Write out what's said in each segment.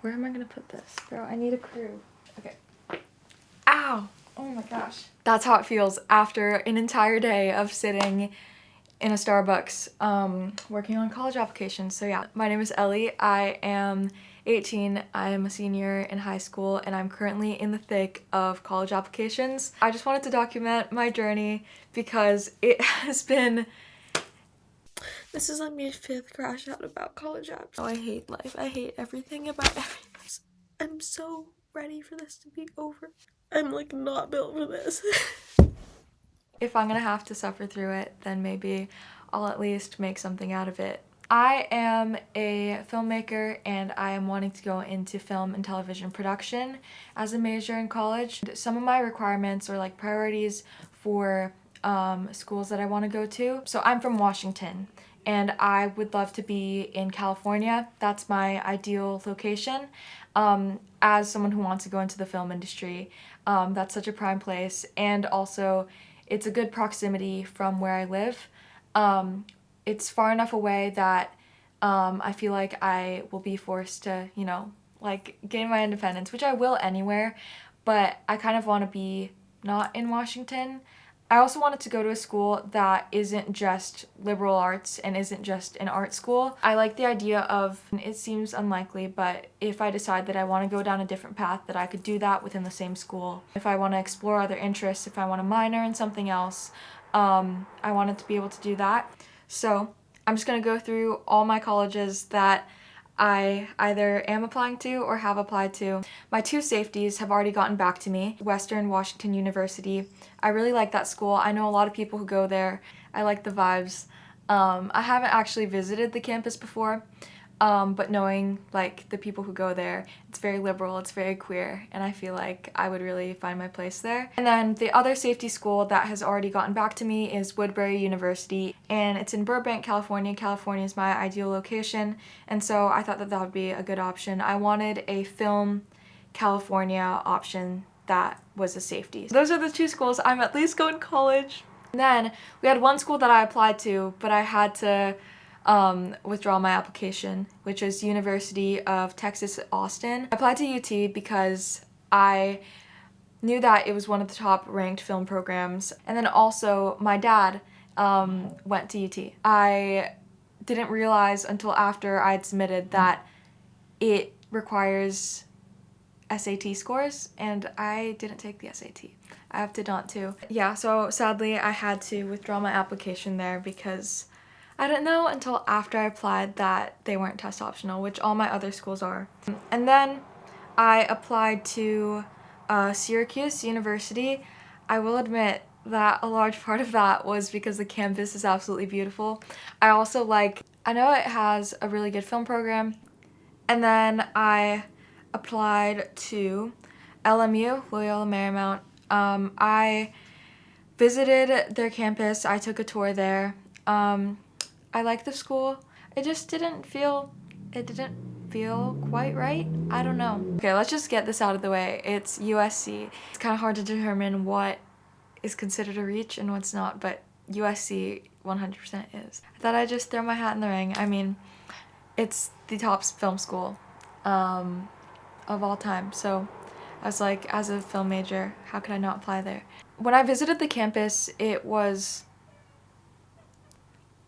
Where am I gonna put this? Bro, I need a crew. Okay. Ow! Oh my gosh. That's how it feels after an entire day of sitting in a Starbucks working on college applications. So yeah, my name is Ellie. I am 18. I am a senior in high school and I'm currently in the thick of college applications. I just wanted to document my journey because it has been... This is like my 5th crash out about college apps. Oh, I hate life. I hate everything about everything. I'm so ready for this to be over. I'm like not built for this. If I'm gonna have to suffer through it, then maybe I'll at least make something out of it. I am a filmmaker and I am wanting to go into film and television production as a major in college. Some of my requirements or like priorities for schools that I want to go to. So I'm from Washington and I would love to be in California. That's my ideal location. As someone who wants to go into the film industry, that's such a prime place, and also it's a good proximity from where I live. It's far enough away that I feel like I will be forced to, you know, like gain my independence, which I will anywhere, but I kind of want to be not in Washington. I also wanted to go to a school that isn't just liberal arts and isn't just an art school. I like the idea of, it seems unlikely, but if I decide that I want to go down a different path, that I could do that within the same school. If I want to explore other interests, if I want to minor in something else, I wanted to be able to do that. So I'm just going to go through all my colleges that I either am applying to or have applied to. My 2 safeties have already gotten back to me. Western Washington University. I really like that school. I know a lot of people who go there. I like the vibes. I haven't actually visited the campus before, but knowing like the people who go there, it's very liberal, it's very queer, and I feel like I would really find my place there. And then the other safety school that has already gotten back to me is Woodbury University, and it's in Burbank, California. California is my ideal location, and so I thought that that would be a good option. I wanted a film California option that was a safety. So those are the 2 schools I'm at least going to college. And then we had one school that I applied to, but I had to withdraw my application, which is University of Texas Austin. I applied to UT because I knew that it was one of the top ranked film programs, and then also my dad went to UT. I didn't realize until after I had submitted that it requires SAT scores, and I didn't take the SAT. I opted not to. Yeah, so sadly I had to withdraw my application there because I didn't know until after I applied that they weren't test optional, which all my other schools are. And then I applied to Syracuse University. I will admit that a large part of that was because the campus is absolutely beautiful. I also I know it has a really good film program. And then I applied to LMU, Loyola Marymount. I visited their campus. I took a tour there. I like the school. It just didn't feel quite right. I don't know. Okay, let's just get this out of the way. It's USC. It's kind of hard to determine what is considered a reach and what's not, but USC 100% is. I thought I'd just throw my hat in the ring. I mean, it's the top film school of all time, so I was like, as a film major, how could I not apply there? When I visited the campus,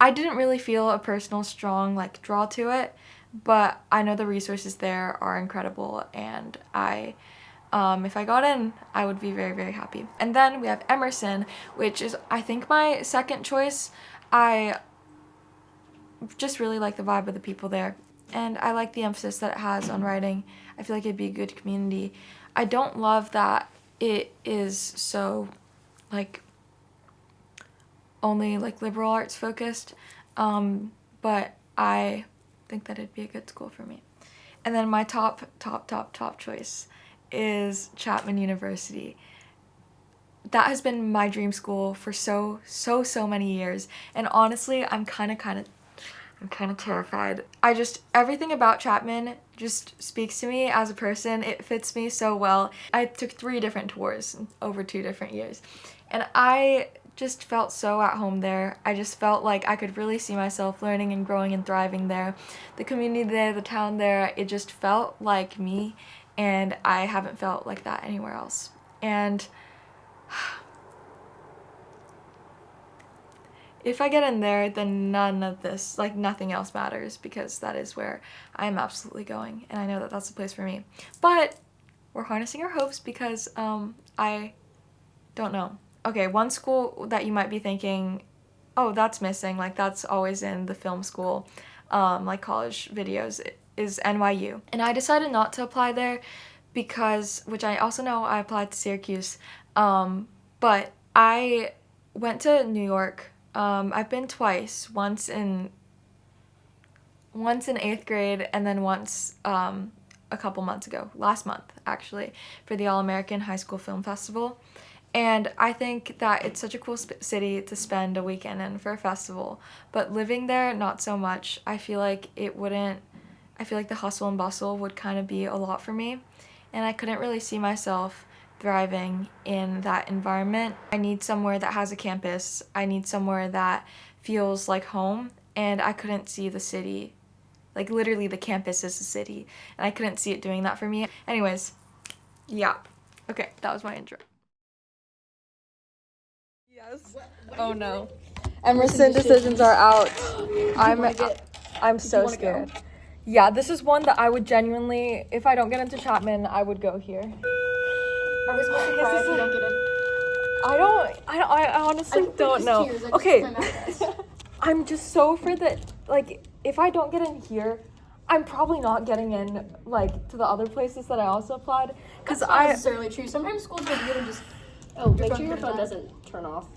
I didn't really feel a personal strong draw to it, but I know the resources there are incredible, and if I got in, I would be very, very happy. And then we have Emerson, which is I think my second choice. I just really like the vibe of the people there, and I like the emphasis that it has on writing. I feel like it'd be a good community. I don't love that it is so only liberal arts focused, but I think that it'd be a good school for me. And then my top choice is Chapman University. That has been my dream school for so many years, and honestly I'm kind of terrified. Everything about Chapman just speaks to me as a person. It fits me so well. I took 3 different tours over 2 different years, and I just felt so at home there. I just felt like I could really see myself learning and growing and thriving there. The community there, the town there, it just felt like me, and I haven't felt like that anywhere else. And if I get in there, then none of this, like nothing else matters, because that is where I am absolutely going, and I know that that's the place for me. But we're harnessing our hopes because I don't know. Okay, one school that you might be thinking, oh, that's missing, like that's always in the film school, like college videos, is NYU. And I decided not to apply there because, which I also know I applied to Syracuse, but I went to New York. I've been twice, once in 8th grade and then once a couple months ago, last month actually, for the All-American High School Film Festival. And I think that it's such a cool city to spend a weekend in for a festival, but living there, not so much. I feel like the hustle and bustle would kind of be a lot for me, and I couldn't really see myself thriving in that environment. I need somewhere that has a campus. I need somewhere that feels like home, and I couldn't see the city. Like literally the campus is the city, and I couldn't see it doing that for me. Anyways, yeah. Okay, that was my intro. Yes. Oh no. Emerson decisions are out. I'm so scared. Yeah, this is one that I would genuinely, if I don't get into Chapman, I would go here. Are we supposed to cry if we don't get in? I honestly don't know. Okay. I'm just so afraid that, like, if I don't get in here, I'm probably not getting in, like, to the other places that I also applied. That's not necessarily true. Sometimes schools go weird and just... Oh, make sure your phone doesn't turn off.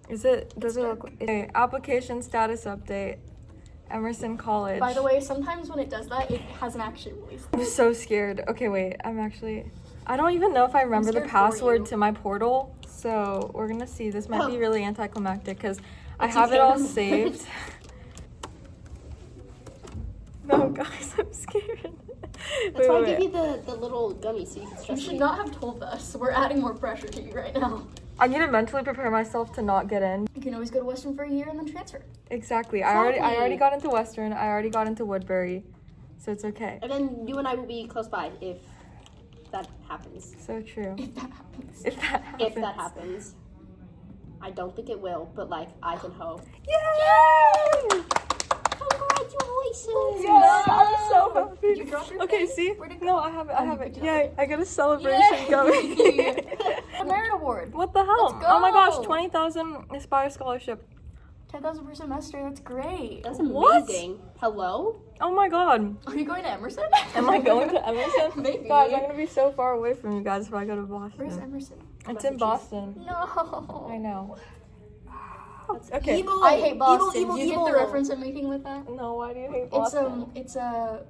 Does it look... Okay, application status update. Emerson College. By the way, sometimes when it does that, it hasn't actually released. I'm so scared. Okay, wait. I don't even know if I remember the password to my portal. So we're gonna see. This might be really anticlimactic because I have it all saved. No, guys, I'm scared. That's why I give you the little gummy so you can You should not have told us. We're adding more pressure to you right now. I need to mentally prepare myself to not get in. You can always go to Western for a year and then transfer. Exactly. I already got into Western. I already got into Woodbury. So it's okay. And then you and I will be close by if that happens. So true. If that happens. If that happens. I don't think it will, but like I can hope. Yay! Congratulations! Yes, I'm so happy. Did you drop your Okay, thing? see? Where'd it go? No, I have it. good Yay, job. I got a celebration going. A merit award. What the hell? Let's go. Oh my gosh, 20,000 Aspire Scholarship. 10,000 per semester. That's great. That's What? amazing. Hello? Oh my god. Are you going to Emerson? Am I going to Emerson? Maybe. Guys, I'm gonna be so far away from you guys if I go to Boston. Where's Emerson? It's in Boston. No. I know. That's Okay. evil. I hate Boston. Evil, Do you evil. get the reference I'm making with that? No, why do you hate Boston? It's a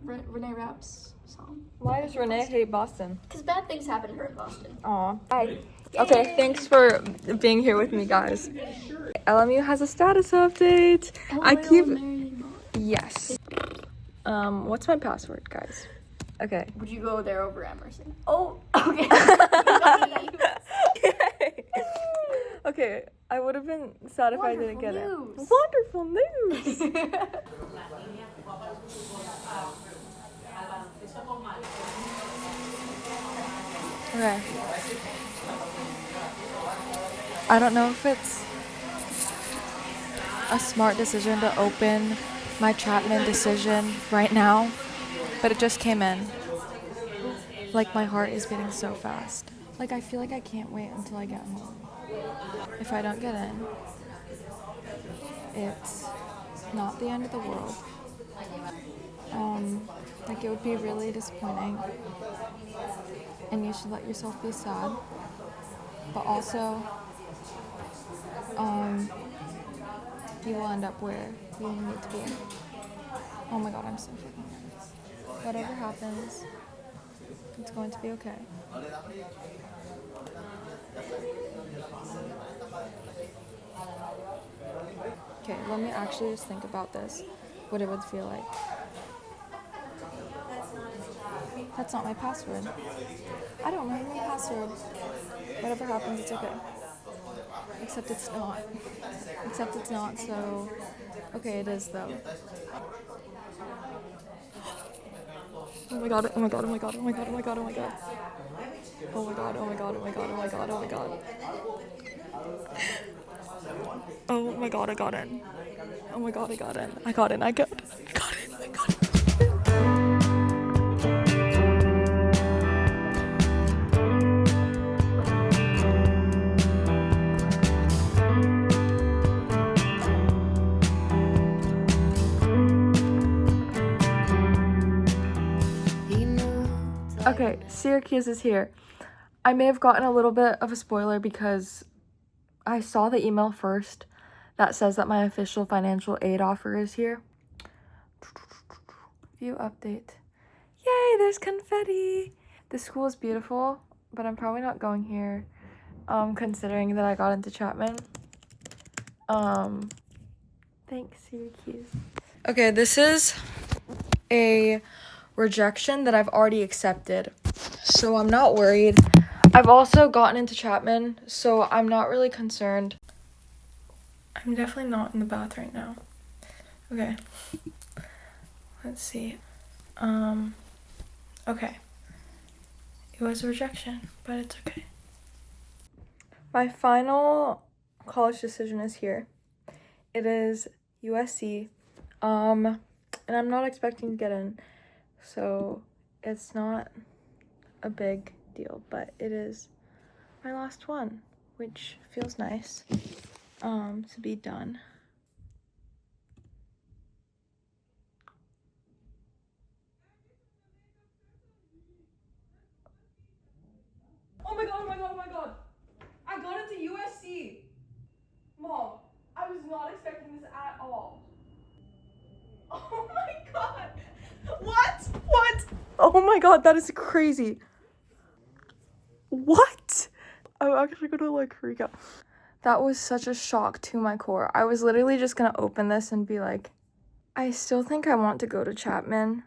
Renee Rapp's song. Why does Renee hate Boston? Because bad things happen to her in Boston. Aw. Hi. Okay, thanks for being here with me, guys. LMU has a status update. I keep... Yes. What's my password, guys? Okay. Would you go there over Emerson? Oh, okay. Okay, I would have been sad if I didn't get it. News. Wonderful news! Okay. I don't know if it's a smart decision to open my Chapman decision right now, but it just came in. Like, my heart is beating so fast. Like, I feel like I can't wait until I get home. If I don't get in, it's not the end of the world. Like, it would be really disappointing, and you should let yourself be sad, but also, you will end up where you need to be. Oh my god, I'm so freaking nervous. Whatever happens, it's going to be okay. Okay, let me actually just think about this, what it would feel like. That's not my password. I don't remember my password. Whatever happens, it's okay. Except it's not. Except it's not, so... Okay, it is, though. Oh my god, oh my god, oh my god, oh my god, oh my god, oh my god. Oh my god, oh my god, oh my god, oh my god, oh my god. Oh my god, I got in. Oh my god, I got in. I got in, I got in, I got in, I got in. Okay, Syracuse is here. I may have gotten a little bit of a spoiler because I saw the email first that says that my official financial aid offer is here. View update. Yay, there's confetti! The school is beautiful, but I'm probably not going here, considering that I got into Chapman. Thanks, Syracuse. Okay, this is a rejection that I've already accepted, so I'm not worried. I've also gotten into Chapman, so I'm not really concerned. I'm definitely not in the bath right now. Okay. Let's see. Okay. It was a rejection, but it's okay. My final college decision is here. It is USC. And I'm not expecting to get in, so it's not a big deal, but it is my last one, which feels nice, to be done. Oh my god, oh my god, oh my god! I got into USC! Mom, I was not expecting this at all. Oh my god! What? What? Oh my god, that is crazy. What? I'm actually gonna like freak out. That was such a shock to my core. I was literally just gonna open this and be like, I still think I want to go to Chapman.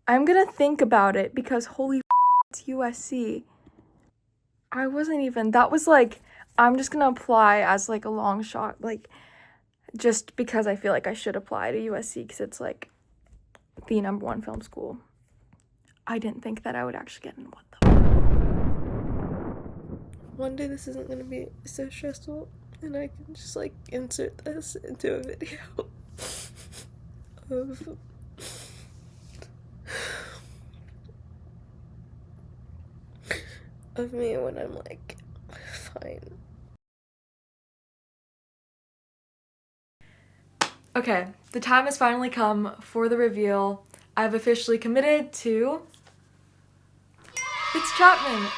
I'm gonna think about it because holy it's USC. I wasn't even, that was like, I'm just gonna apply as like a long shot, like just because I feel like I should apply to USC because it's like the #1 film school. I didn't think that I would actually get in. What the? One day this isn't gonna be so stressful and I can just like insert this into a video of me when I'm like fine. Okay, the time has finally come for the reveal. I've officially committed to... It's Chapman!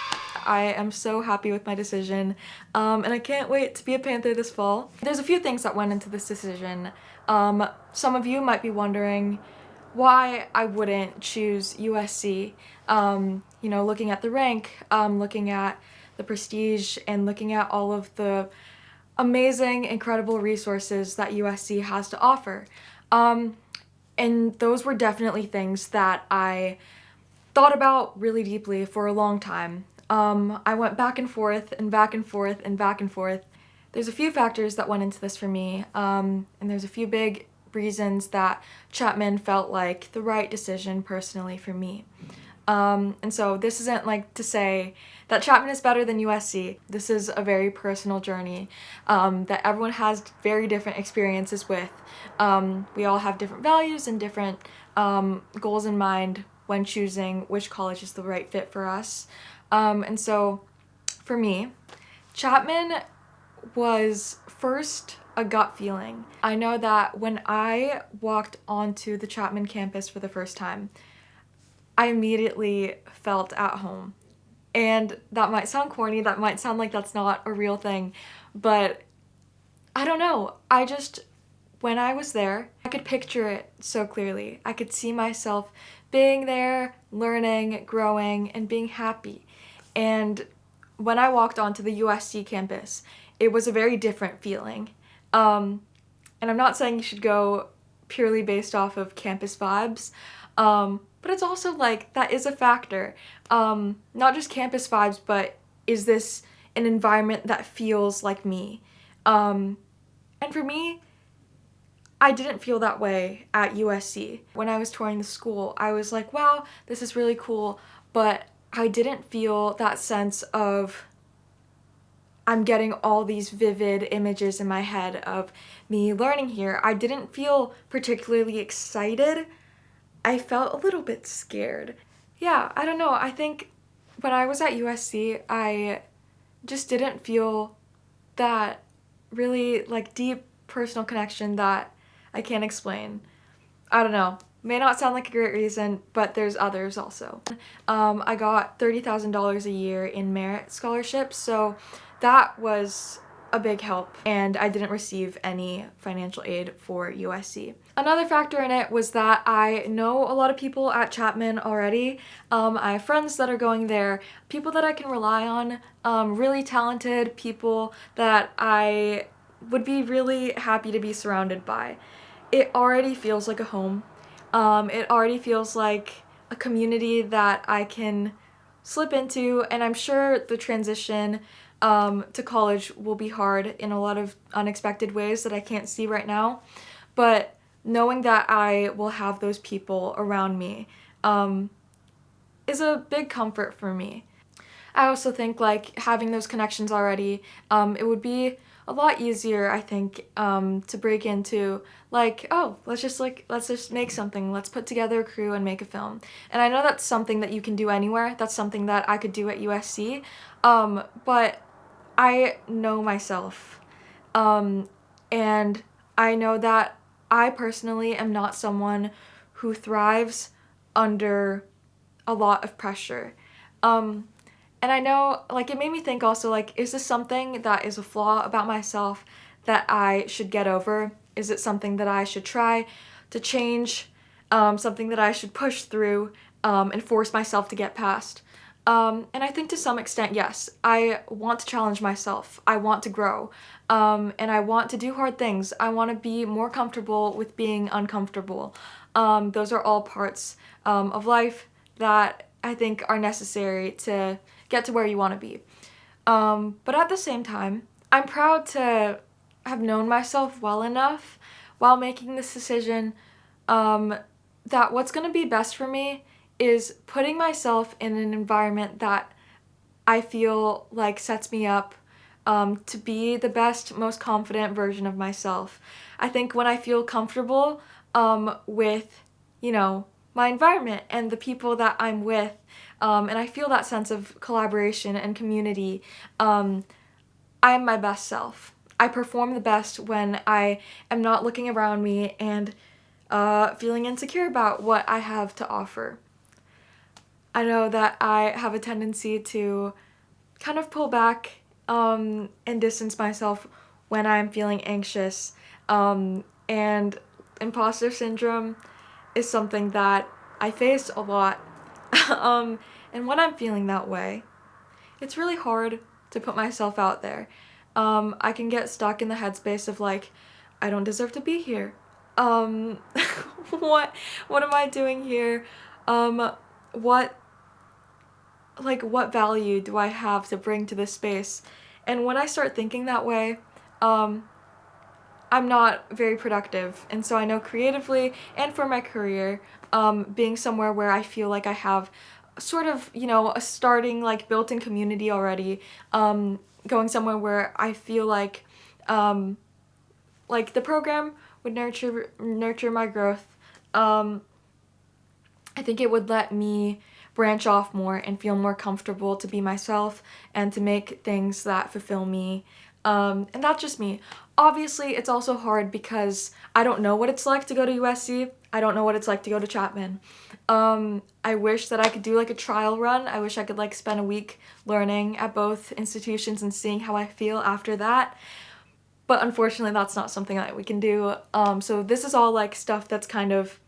I am so happy with my decision, and I can't wait to be a Panther this fall. There's a few things that went into this decision. Some of you might be wondering why I wouldn't choose USC. You know, looking at the rank, looking at the prestige, and looking at all of the amazing, incredible resources that USC has to offer. And those were definitely things that I thought about really deeply for a long time. I went back and forth and back and forth and back and forth. There's a few factors that went into this for me, and there's a few big reasons that Chapman felt like the right decision personally for me. And so this isn't like to say that Chapman is better than USC. This is a very personal journey that everyone has very different experiences with. We all have different values and different goals in mind when choosing which college is the right fit for us. And so for me, Chapman was first a gut feeling. I know that when I walked onto the Chapman campus for the first time, I immediately felt at home. And that might sound corny, that might sound like that's not a real thing, but I don't know. When I was there, I could picture it so clearly. I could see myself being there, learning, growing, and being happy. And when I walked onto the USC campus, it was a very different feeling. And I'm not saying you should go purely based off of campus vibes, but it's also like, that is a factor. Not just campus vibes, but is this an environment that feels like me. And for me, I didn't feel that way at USC. When I was touring the school, I was like, wow, this is really cool, but I didn't feel that sense of I'm getting all these vivid images in my head of me learning here. I didn't feel particularly excited. I felt a little bit scared. Yeah, I don't know. I think when I was at USC, I just didn't feel that really like deep personal connection that I can't explain. I don't know. May not sound like a great reason, but there's others also. I got $30,000 a year in merit scholarships, so that was a big help, and I didn't receive any financial aid for USC. Another factor in it was that I know a lot of people at Chapman already. I have friends that are going there, people that I can rely on, really talented people that I would be really happy to be surrounded by. It already feels like a home. It already feels like a community that I can slip into, and I'm sure the transition to college will be hard in a lot of unexpected ways that I can't see right now, but knowing that I will have those people around me is a big comfort for me. I also think like having those connections already, it would be a lot easier, I think, to break into like, oh, let's just make something. Let's put together a crew and make a film. And I know that's something that you can do anywhere. That's something that I could do at USC. But I know myself. And I know that I personally am not someone who thrives under a lot of pressure. And I know, like, it made me think also, like, is this something that is a flaw about myself that I should get over? Is it something that I should try to change? Something that I should push through and force myself to get past? And I think to some extent, yes, I want to challenge myself. I want to grow. And I want to do hard things. I want to be more comfortable with being uncomfortable. Those are all parts of life that I think are necessary to get to where you want to be. But at the same time, I'm proud to have known myself well enough while making this decision that what's going to be best for me is putting myself in an environment that I feel like sets me up to be the best, most confident version of myself. I think when I feel comfortable with, my environment and the people that I'm with, and I feel that sense of collaboration and community, I am my best self. I perform the best when I am not looking around me and feeling insecure about what I have to offer. I know that I have a tendency to kind of pull back and distance myself when I'm feeling anxious, and imposter syndrome is something that I face a lot. And when I'm feeling that way, it's really hard to put myself out there. I can get stuck in the headspace of like, I don't deserve to be here. What am I doing here? What value do I have to bring to this space? And when I start thinking that way, I'm not very productive. And so I know creatively and for my career, being somewhere where I feel like I have sort of, a starting like built-in community already, going somewhere where I feel like the program would nurture my growth. I think it would let me branch off more and feel more comfortable to be myself and to make things that fulfill me. And that's just me. Obviously, it's also hard because I don't know what it's like to go to USC. I don't know what it's like to go to Chapman. I wish that I could do like a trial run. I wish I could like spend a week learning at both institutions and seeing how I feel after that. But unfortunately, that's not something that we can do. So this is all like stuff that's kind of,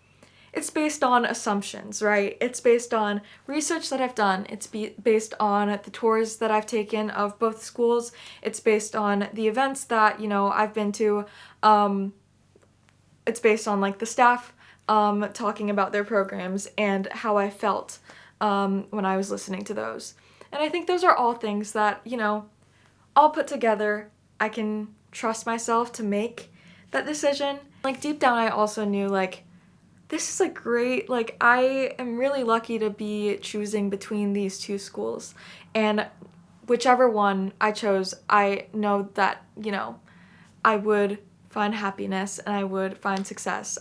it's based on assumptions, right? It's based on research that I've done. It's based on the tours that I've taken of both schools. It's based on the events that, I've been to. It's based on like the staff talking about their programs and how I felt when I was listening to those. And I think those are all things that, all put together, I can trust myself to make that decision. Like deep down, I also knew like, this is a great, like I am really lucky to be choosing between these two schools, and whichever one I chose, I know that, you know, I would find happiness and I would find success.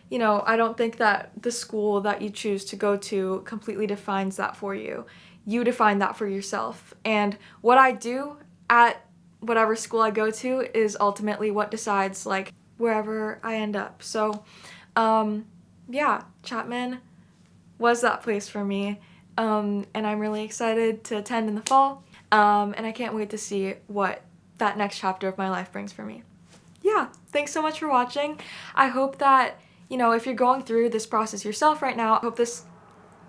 You know, I don't think that the school that you choose to go to completely defines that for you. You define that for yourself. And what I do at whatever school I go to is ultimately what decides like wherever I end up. So, yeah, Chapman was that place for me. And I'm really excited to attend in the fall. And I can't wait to see what that next chapter of my life brings for me. Yeah, thanks so much for watching. I hope that, you know, if you're going through this process yourself right now, I hope this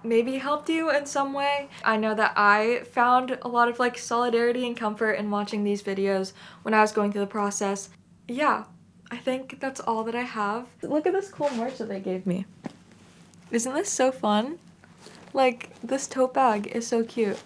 maybe helped you in some way. I know that I found a lot of like solidarity and comfort in watching these videos when I was going through the process. Yeah, I think that's all that I have. Look at this cool merch that they gave me. Isn't this so fun? Like, this tote bag is so cute.